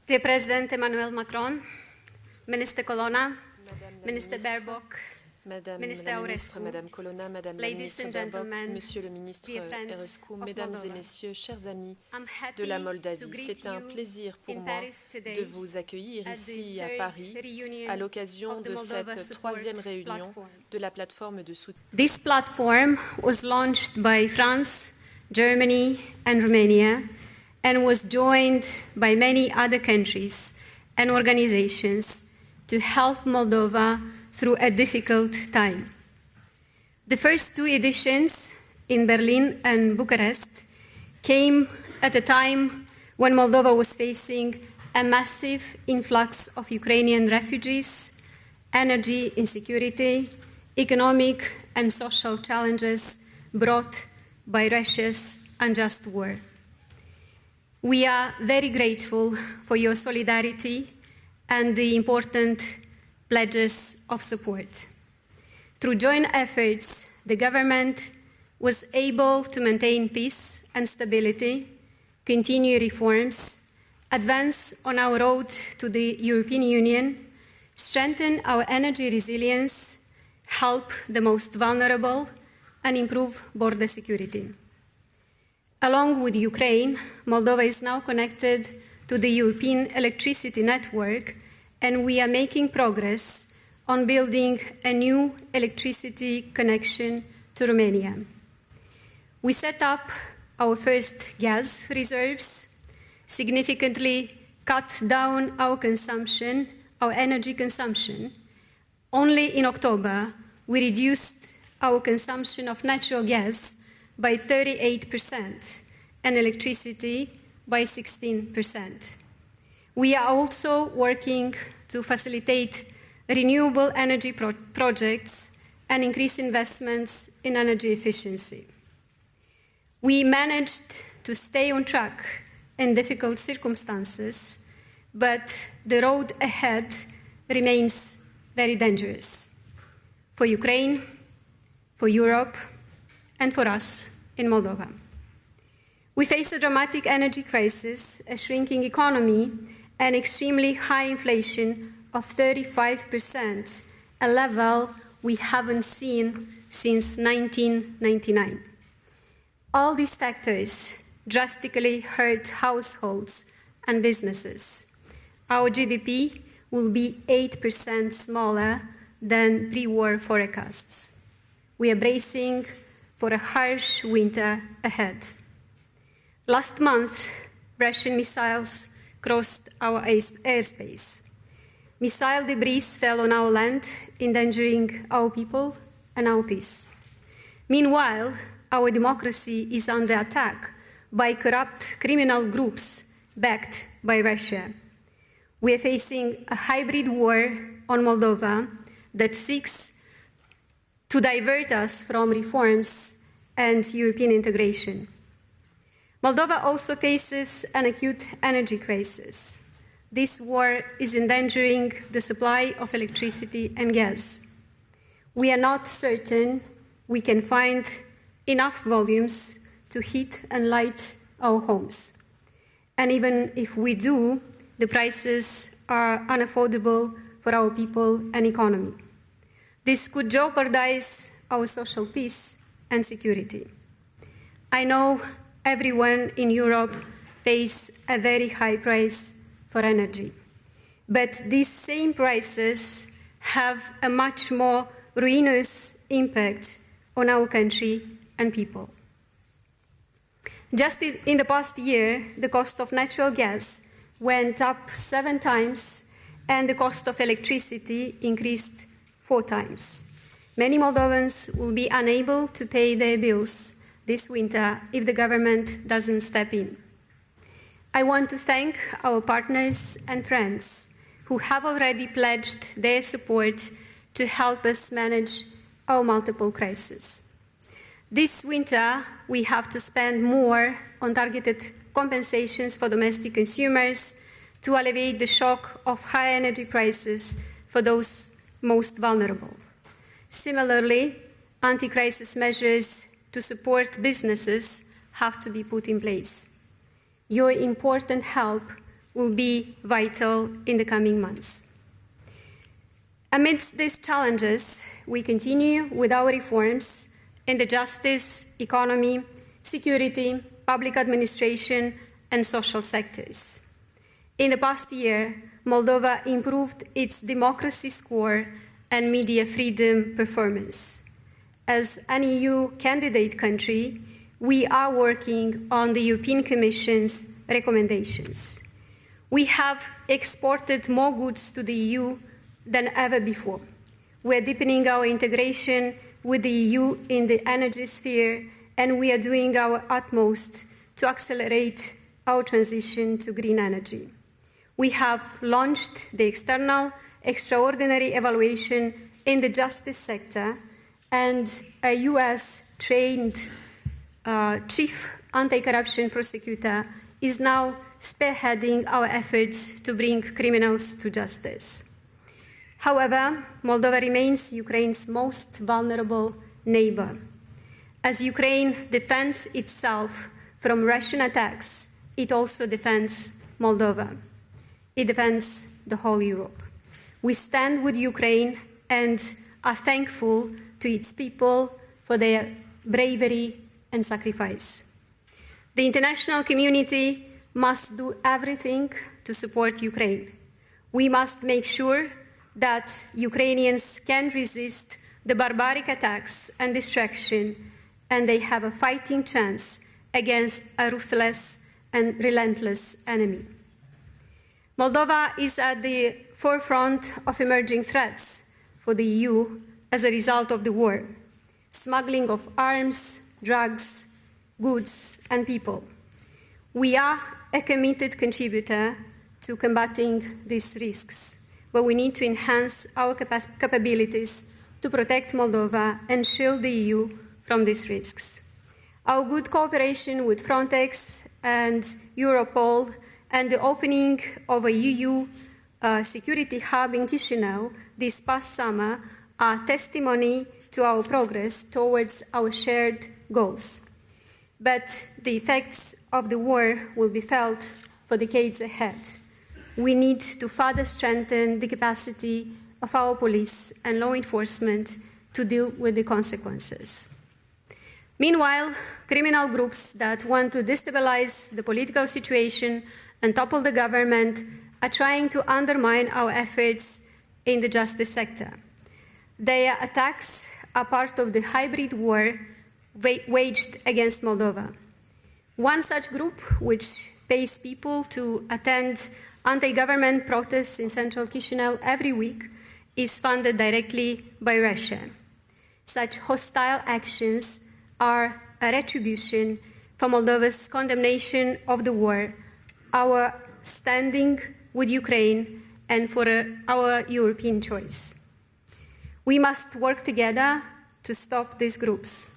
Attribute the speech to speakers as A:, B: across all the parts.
A: Dear President Emmanuel Macron, Minister Colonna, Minister Baerbock, Minister Aurescu,
B: Madame Colonna, Madame la
A: ladies
B: ministre
A: and
B: Baerbock,
A: gentlemen,
B: Monsieur le ministre
A: dear friends
B: Aurescu,
A: of
B: Mesdames et
A: Moldova.
B: Messieurs, chers amis
A: I'm happy
B: de la
A: to
B: Moldavie,
A: greet
B: c'est un
A: you
B: plaisir pour
A: in
B: moi
A: Paris today
B: de vous accueillir
A: at
B: ici
A: the
B: à
A: third
B: Paris
A: reunion
B: à l'occasion
A: of the
B: de
A: Moldova
B: cette
A: Support
B: troisième réunion
A: Platform.
B: de la plateforme de soutien.
A: This platform was launched by France, Germany, and Romania, and was joined by many other countries and organizations to help Moldova through a difficult time. The first two editions in Berlin and Bucharest came at a time when Moldova was facing a massive influx of Ukrainian refugees, energy insecurity, economic and social challenges brought by Russia's unjust war. We are very grateful for your solidarity and the important pledges of support. Through joint efforts, the government was able to maintain peace and stability, continue reforms, advance on our road to the European Union, strengthen our energy resilience, help the most vulnerable, and improve border security. Along with Ukraine, Moldova is now connected to the European electricity network, and we are making progress on building a new electricity connection to Romania. We set up our first gas reserves, significantly cut down our consumption, our energy consumption. Only in October, we reduced our consumption of natural gas by 38% and electricity by 16%. We are also working to facilitate renewable energy projects and increase investments in energy efficiency. We managed to stay on track in difficult circumstances, but the road ahead remains very dangerous for Ukraine, for Europe, and for us in Moldova. We face a dramatic energy crisis, a shrinking economy, and extremely high inflation of 35%, a level we haven't seen since 1999. All these factors drastically hurt households and businesses. Our GDP will be 8% smaller than pre-war forecasts. We are bracing for a harsh winter ahead. Last month, Russian missiles crossed our airspace. Missile debris fell on our land, endangering our people and our peace. Meanwhile, our democracy is under attack by corrupt criminal groups backed by Russia. We are facing a hybrid war on Moldova that seeks to divert us from reforms and European integration. Moldova also faces an acute energy crisis. This war is endangering the supply of electricity and gas. We are not certain we can find enough volumes to heat and light our homes. And even if we do, the prices are unaffordable for our people and economy. This could jeopardize our social peace and security. I know everyone in Europe pays a very high price for energy, but these same prices have a much more ruinous impact on our country and people. Just in the past year, the cost of natural gas went up 7 times and the cost of electricity increased 4 times. Many Moldovans will be unable to pay their bills this winter if the government doesn't step in. I want to thank our partners and friends who have already pledged their support to help us manage our multiple crises. This winter, we have to spend more on targeted compensations for domestic consumers to alleviate the shock of high energy prices for those most vulnerable. Similarly, anti-crisis measures to support businesses have to be put in place. Your important help will be vital in the coming months. Amidst these challenges, we continue with our reforms in the justice, economy, security, public administration, and social sectors. In the past year, Moldova improved its democracy score and media freedom performance. As an EU candidate country, we are working on the European Commission's recommendations. We have exported more goods to the EU than ever before. We are deepening our integration with the EU in the energy sphere, and we are doing our utmost to accelerate our transition to green energy. We have launched the external extraordinary evaluation in the justice sector, and a US-trained chief anti-corruption prosecutor is now spearheading our efforts to bring criminals to justice. However, Moldova remains Ukraine's most vulnerable neighbor. As Ukraine defends itself from Russian attacks, it also defends Moldova. It defends the whole Europe. We stand with Ukraine and are thankful to its people for their bravery and sacrifice. The international community must do everything to support Ukraine. We must make sure that Ukrainians can resist the barbaric attacks and destruction, and they have a fighting chance against a ruthless and relentless enemy. Moldova is at the forefront of emerging threats for the EU as a result of the war: smuggling of arms, drugs, goods, and people. We are a committed contributor to combating these risks, but we need to enhance our capabilities to protect Moldova and shield the EU from these risks. Our good cooperation with Frontex and Europol and the opening of a EU security hub in Chișinău this past summer are testimony to our progress towards our shared goals. But the effects of the war will be felt for decades ahead. We need to further strengthen the capacity of our police and law enforcement to deal with the consequences. Meanwhile, criminal groups that want to destabilize the political situation and topple the government are trying to undermine our efforts in the justice sector. Their attacks are part of the hybrid war waged against Moldova. One such group, which pays people to attend anti-government protests in central Chișinău every week, is funded directly by Russia. Such hostile actions are a retribution for Moldova's condemnation of the war, our standing with Ukraine, and for our European choice. We must work together to stop these groups.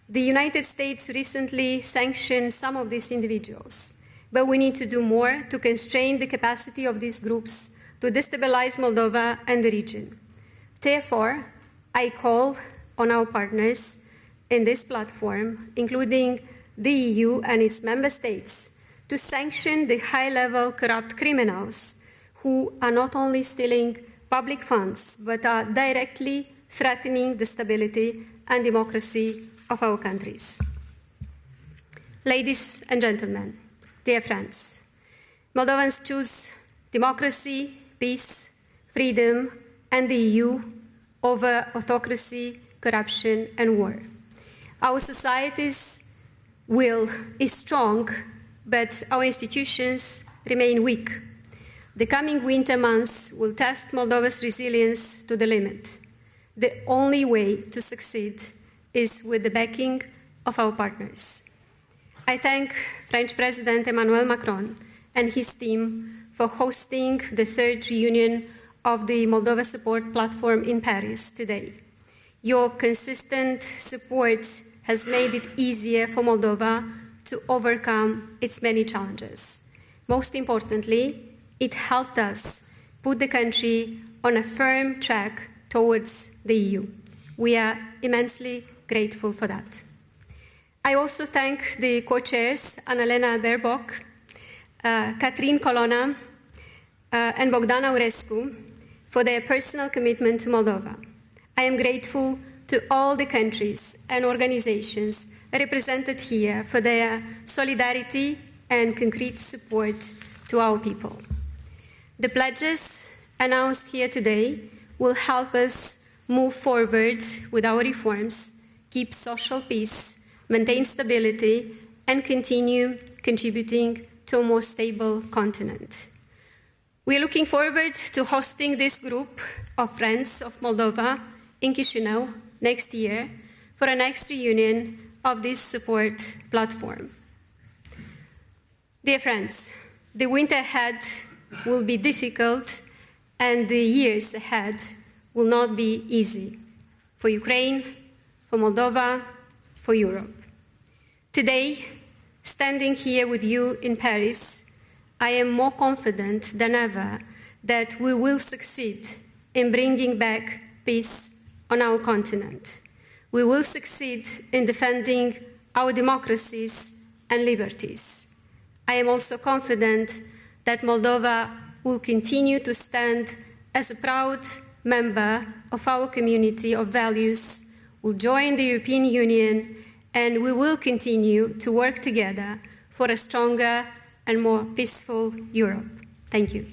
A: The United States recently sanctioned some of these individuals, but we need to do more to constrain the capacity of these groups to destabilize Moldova and the region. Therefore, I call on our partners in this platform, including the EU and its member states, to sanction the high-level corrupt criminals who are not only stealing public funds, but are directly threatening the stability and democracy of our countries. Ladies and gentlemen, dear friends, Moldovans choose democracy, peace, freedom, and the EU over autocracy, corruption, and war. Our society's will is strong, but our institutions remain weak. The coming winter months will test Moldova's resilience to the limit. The only way to succeed is with the backing of our partners. I thank French President Emmanuel Macron and his team for hosting the third reunion of the Moldova Support Platform in Paris today. Your consistent support has made it easier for Moldova to overcome its many challenges. Most importantly, it helped us put the country on a firm track towards the EU. We are immensely grateful for that. I also thank the co-chairs, Annalena Baerbock Catherine Colonna, and Bogdan Aurescu for their personal commitment to Moldova. I am grateful to all the countries and organizations represented here for their solidarity and concrete support to our people. The pledges announced here today will help us move forward with our reforms, keep social peace, maintain stability, and continue contributing to a more stable continent. We are looking forward to hosting this group of friends of Moldova in Chișinău next year for a next reunion of this support platform. Dear friends, the winter ahead will be difficult and the years ahead will not be easy for Ukraine, for Moldova, for Europe. Today, standing here with you in Paris, I am more confident than ever that we will succeed in bringing back peace on our continent. We will succeed in defending our democracies and liberties. I am also confident that Moldova will continue to stand as a proud member of our community of values, will join the European Union, and we will continue to work together for a stronger and more peaceful Europe. Thank you.